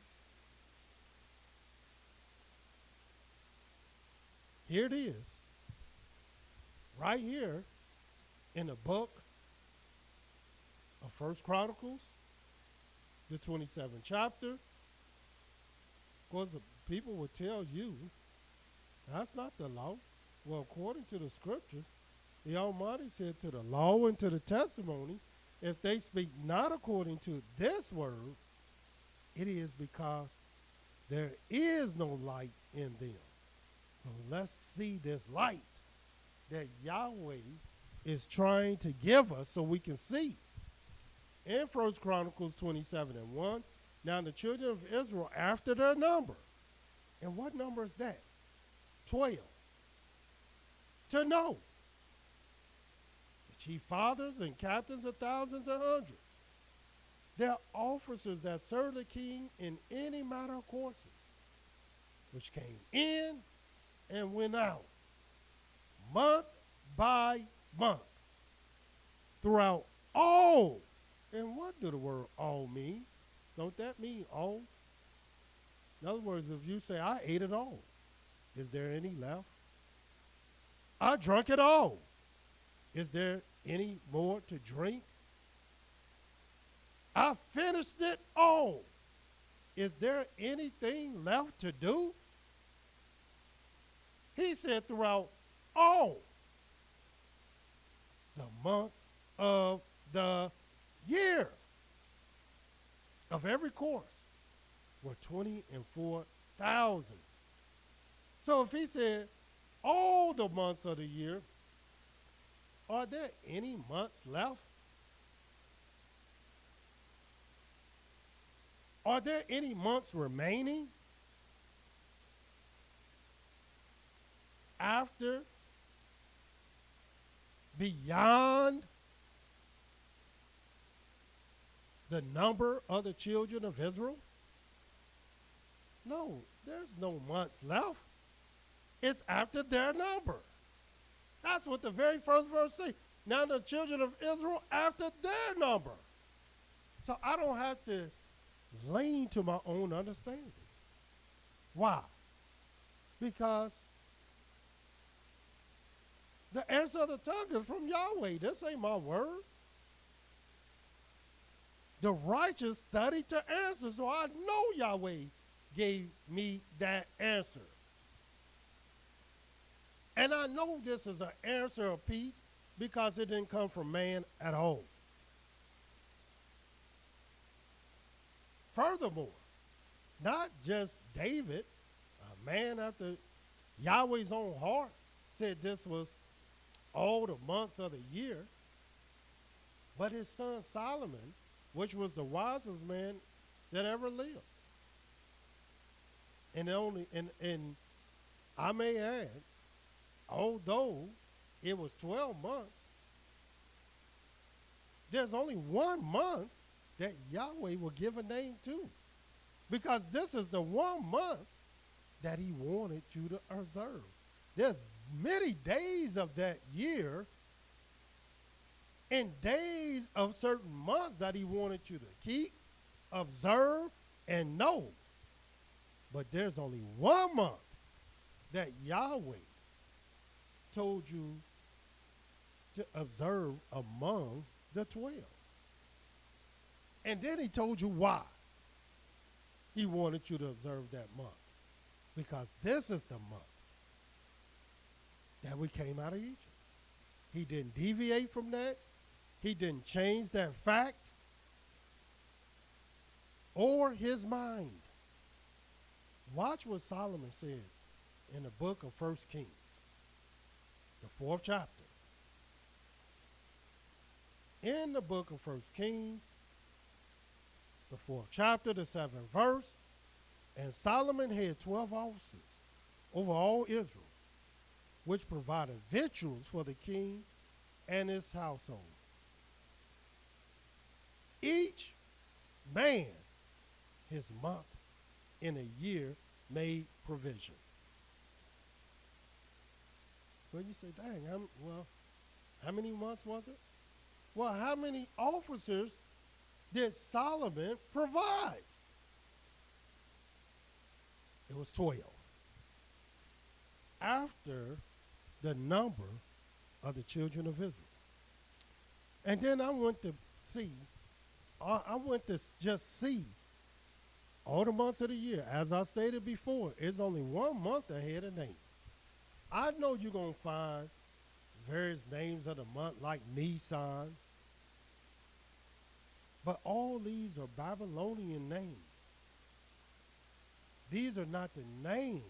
Here it is, right here in the book of 1 Chronicles, the 27th chapter. Of course, the people will tell you, that's not the law. Well, according to the scriptures, the Almighty said to the law and to the testimony, if they speak not according to this word, it is because there is no light in them. So let's see this light that Yahweh is trying to give us so we can see. In 1 Chronicles 27:1, now the children of Israel after their number. And what number is that? 12. To know the chief fathers and captains of thousands and hundreds, their officers that serve the king in any matter of courses, which came in and went out, month by month, throughout all. And what do the word all mean? Don't that mean all? In other words, if you say, I ate it all, is there any left? I drank it all. Is there any more to drink? I finished it all. Is there anything left to do? He said throughout all the months of the year of every course were 24,000. So if he said all the months of the year, are there any months left? Are there any months remaining after, beyond the number of the children of Israel? No, there's no months left. It's after their number. That's what the very first verse says. Now the children of Israel after their number. So I don't have to lean to my own understanding. Why? Because the answer of the tongue is from Yahweh. This ain't my word. The righteous study to answer, so I know Yahweh gave me that answer. And I know this is an answer of peace because it didn't come from man at all. Furthermore, not just David, a man after Yahweh's own heart, said this was all the months of the year, but his son Solomon, which was the wisest man that ever lived. And I may add, although it was 12 months, there's only 1 month that Yahweh will give a name to. Because this is the 1 month that he wanted you to observe. There's many days of that year and days of certain months that he wanted you to keep, observe, and know. But there's only 1 month that Yahweh told you to observe among the 12. And then he told you why he wanted you to observe that month. Because this is the month that we came out of Egypt. He didn't deviate from that. He didn't change that fact or his mind. Watch what Solomon said in the book of 1 Kings, the 4th chapter. In the book of 1 Kings, the 4th chapter, the 7th verse, and Solomon had 12 officers over all Israel, which provided victuals for the king and his household. Each man his month in a year made provision. Well, you say, dang, how many months was it? Well, how many officers did Solomon provide? It was 12. After the number of the children of Israel. And then I went to just see all the months of the year. As I stated before, it's only 1 month ahead of name. I know you're going to find various names of the month like Nisan, but all these are Babylonian names. These are not the names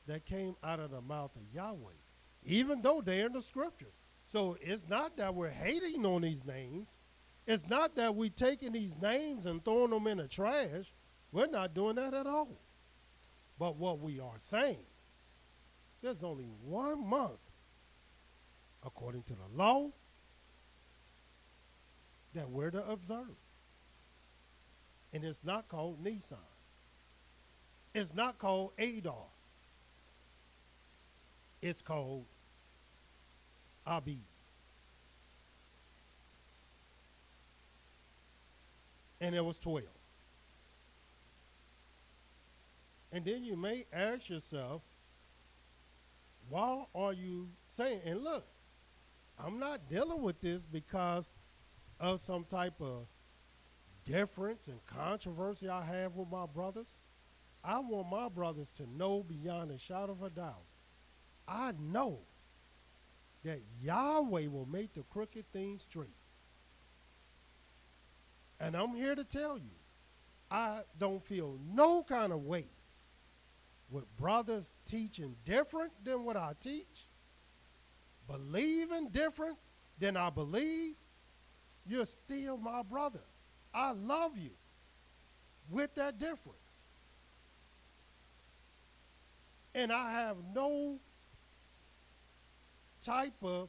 that came out of the mouth of Yahweh, even though they're in the scriptures. So it's not that we're hating on these names. It's not that we're taking these names and throwing them in the trash. We're not doing that at all. But what we are saying, there's only 1 month, according to the law, that we're to observe. And it's not called Nisan. It's not called Adar. It's called Abib. and it was 12. And then you may ask yourself, why are you saying, and look, I'm not dealing with this because of some type of difference and controversy I have with my brothers. I want my brothers to know beyond a shadow of a doubt. I know that Yahweh will make the crooked things straight. And I'm here to tell you, I don't feel no kind of way with brothers teaching different than what I teach, believing different than I believe. You're still my brother. I love you with that difference. And I have no type of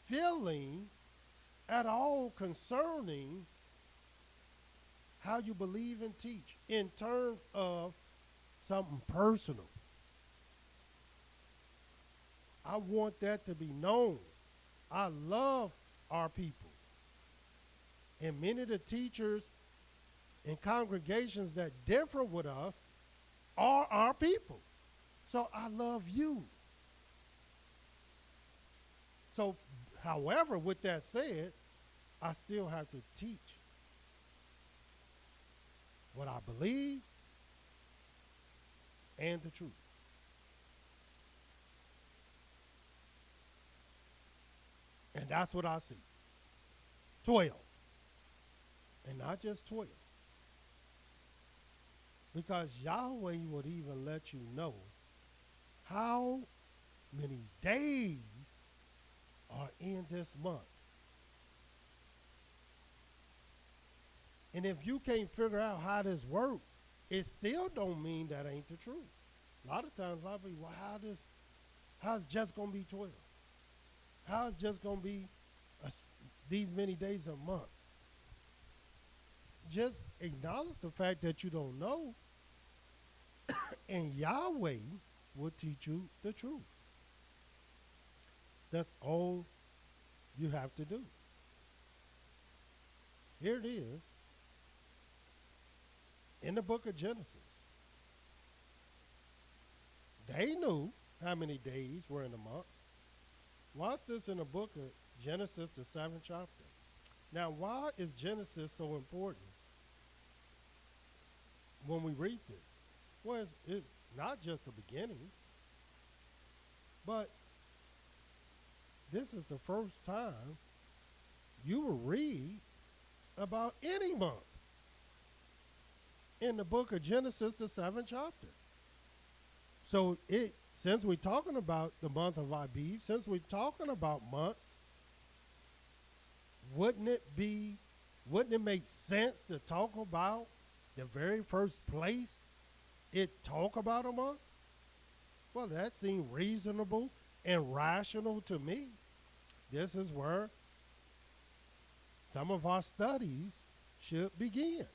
feeling at all concerning how you believe and teach in terms of something personal. I want that to be known. I love our people. And many of the teachers and congregations that differ with us are our people. So I love you. So, however, with that said, I still have to teach what I believe and the truth. And that's what I see. 12. And not just 12. Because Yahweh would even let you know how many days are in this month. And if you can't figure out how this works, it still don't mean that ain't the truth. A lot of times I'll be, well, how's just going to be 12? How's just going to be these many days a month? Just acknowledge the fact that you don't know, and Yahweh will teach you the truth. That's all you have to do. Here it is in the book of Genesis. They knew how many days were in a month. Watch this in the book of Genesis, the 7th chapter. Now, why is Genesis so important when we read this? Well, it's not just the beginning, but this is the first time you will read about any month in the book of Genesis, the 7th chapter. So since we're talking about the month of Abib, since we're talking about months, wouldn't it make sense to talk about the very first place it talk about a month? Well, that seemed reasonable and rational to me. This is where some of our studies should begin.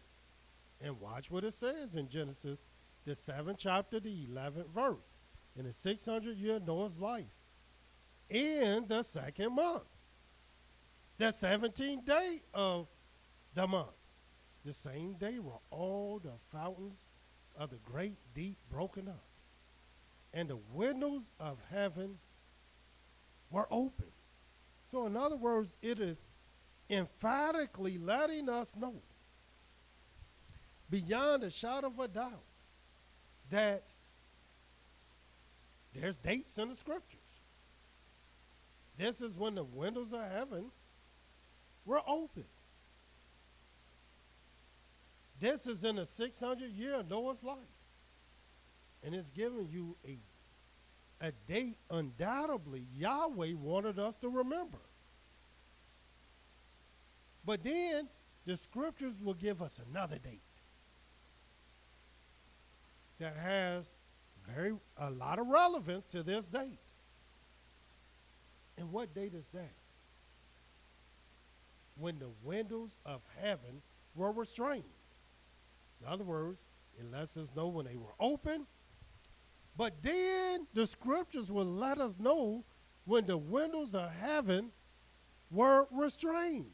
And watch what it says in Genesis, the 7th chapter, the 11th verse. In the 600-year Noah's life, in the second month, the 17th day of the month, the same day were all the fountains of the great deep broken up, and the windows of heaven were open. So in other words, it is emphatically letting us know beyond a shadow of a doubt that there's dates in the scriptures. This is when the windows of heaven were open. This is in the 600-year Noah's life. And it's giving you a date undoubtedly Yahweh wanted us to remember. But then the scriptures will give us another date that has a lot of relevance to this date. And what date is that? When the windows of heaven were restrained. In other words, it lets us know when they were open. But then the scriptures will let us know when the windows of heaven were restrained.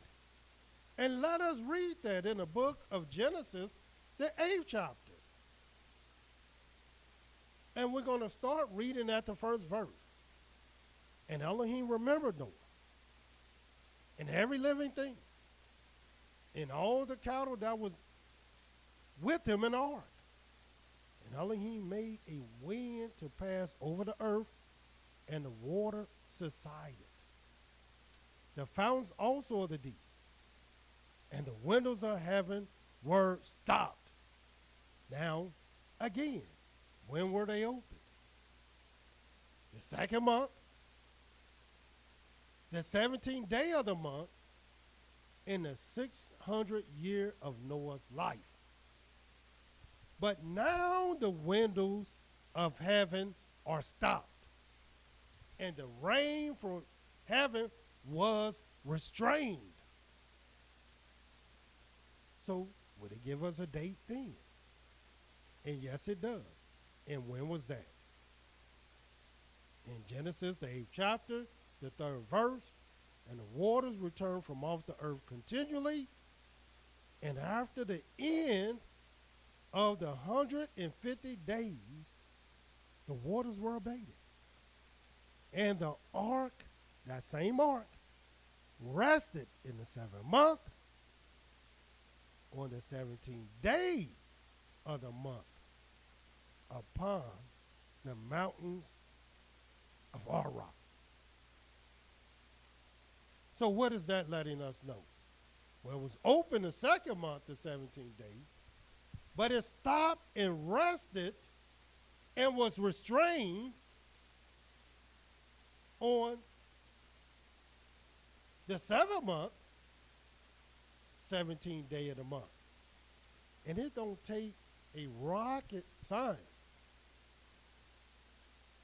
And let us read that in the book of Genesis, the 8th chapter. And we're going to start reading at the first verse. And Elohim remembered Noah and every living thing and all the cattle that was with him in the ark. And Elohim made a wind to pass over the earth, and the water subsided. The fountains also of the deep and the windows of heaven were stopped. Now, again, when were they opened? The second month, the 17th day of the month, in the 600th year of Noah's life. But now the windows of heaven are stopped, and the rain from heaven was restrained. So would it give us a date then? And yes, it does. And when was that? In Genesis, the 8th chapter, the 3rd verse, and the waters returned from off the earth continually. And after the end of the 150 days, the waters were abated. And the ark, that same ark, rested in the 7th month on the 17th day of the month upon the mountains of Ara. So what is that letting us know? Well, it was open the second month, the 17th day, but it stopped and rested and was restrained on the 7th month, 17th day of the month. And it don't take a rocket science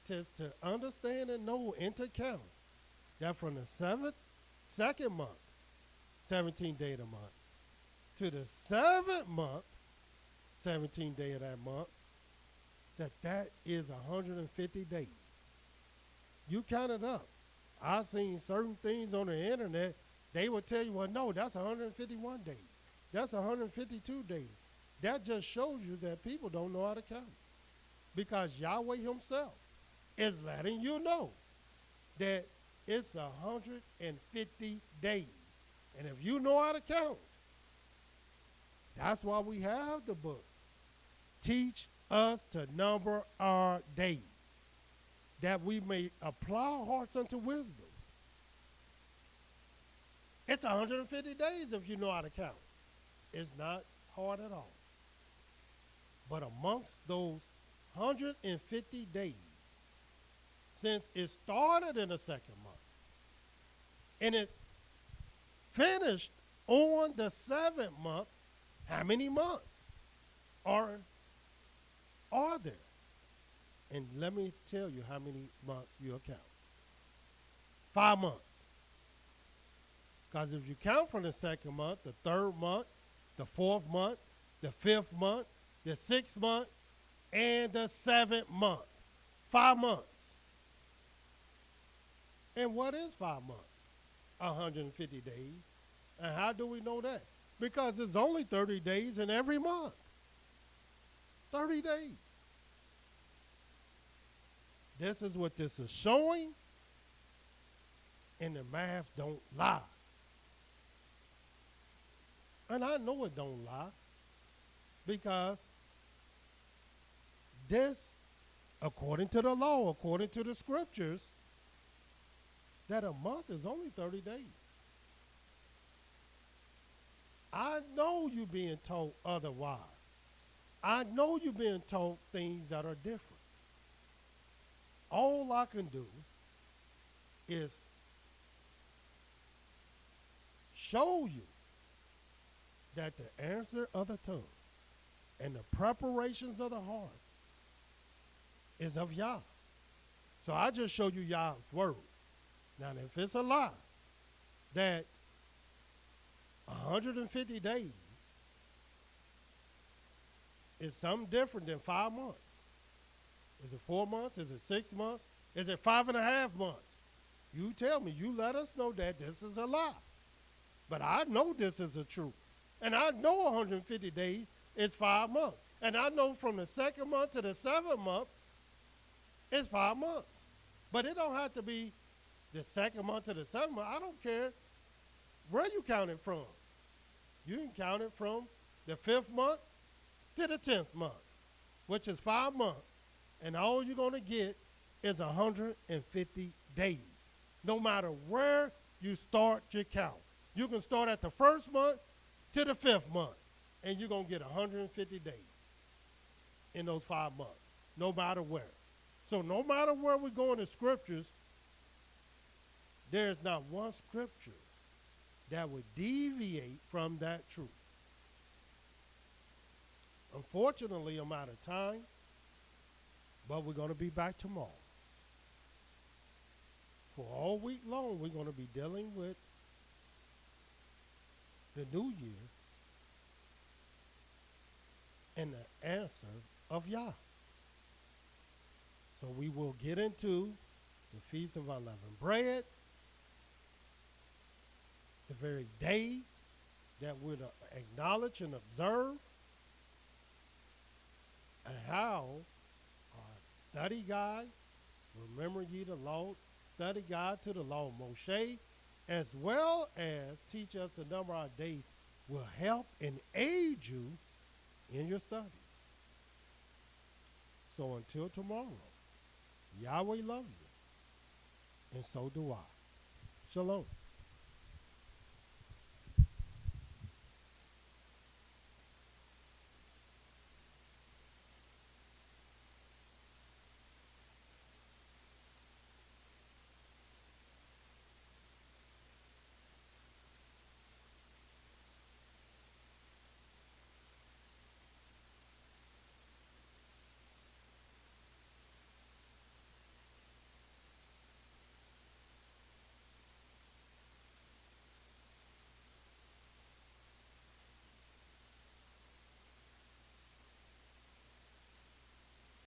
to understand and know and to count that from the second month, 17th day of the month, to the 7th month, 17th day of that month, that is 150 days. You count it up. I've seen certain things on the internet, they would tell you, well, no, that's 151 days. That's 152 days. That just shows you that people don't know how to count. Because Yahweh himself is letting you know that it's 150 days. And if you know how to count, that's why we have the book. Teach us to number our days, that we may apply our hearts unto wisdom. It's 150 days if you know how to count. It's not hard at all. But amongst those 150 days, since it started in the second month, and it finished on the 7th month, how many months are there? And let me tell you how many months you'll count. 5 months. Because if you count from the second month, the 3rd month, the 4th month, the 5th month, the 6th month, and the 7th month. 5 months. And what is 5 months? 150 days. And how do we know that? Because there's only 30 days in every month. 30 days. This is what this is showing, and the math don't lie. And I know it don't lie, because this, according to the law, according to the scriptures, that a month is only 30 days. I know you're being told otherwise. I know you're being told things that are different. All I can do is show you that the answer of the tongue and the preparations of the heart is of Yah. So I just showed you Yah's word. Now, if it's a lie that 150 days is something different than 5 months, is it 4 months? Is it 6 months? Is it 5.5 months? You tell me. You let us know that this is a lie. But I know this is the truth. And I know 150 days is 5 months. And I know from the second month to the seventh month, it's 5 months. But it don't have to be the second month to the seventh month. I don't care where you count it from. You can count it from the 5th month to the 10th month, which is 5 months. And all you're going to get is 150 days, no matter where you start your count. You can start at the 1st month to the 5th month, and you're going to get 150 days in those 5 months, no matter where. So no matter where we go in the scriptures, there's not one scripture that would deviate from that truth. Unfortunately, I'm out of time, but we're going to be back tomorrow. For all week long, we're going to be dealing with the new year and the answer of YAH. So we will get into the Feast of Unleavened Bread, the very day that we're to acknowledge and observe, and how our study guide, Remember Ye the Law, study guide to the law of Moshe, as well as teach us the number of days, will help and aid you in your study. So until tomorrow, Yahweh loves you, and so do I. Shalom.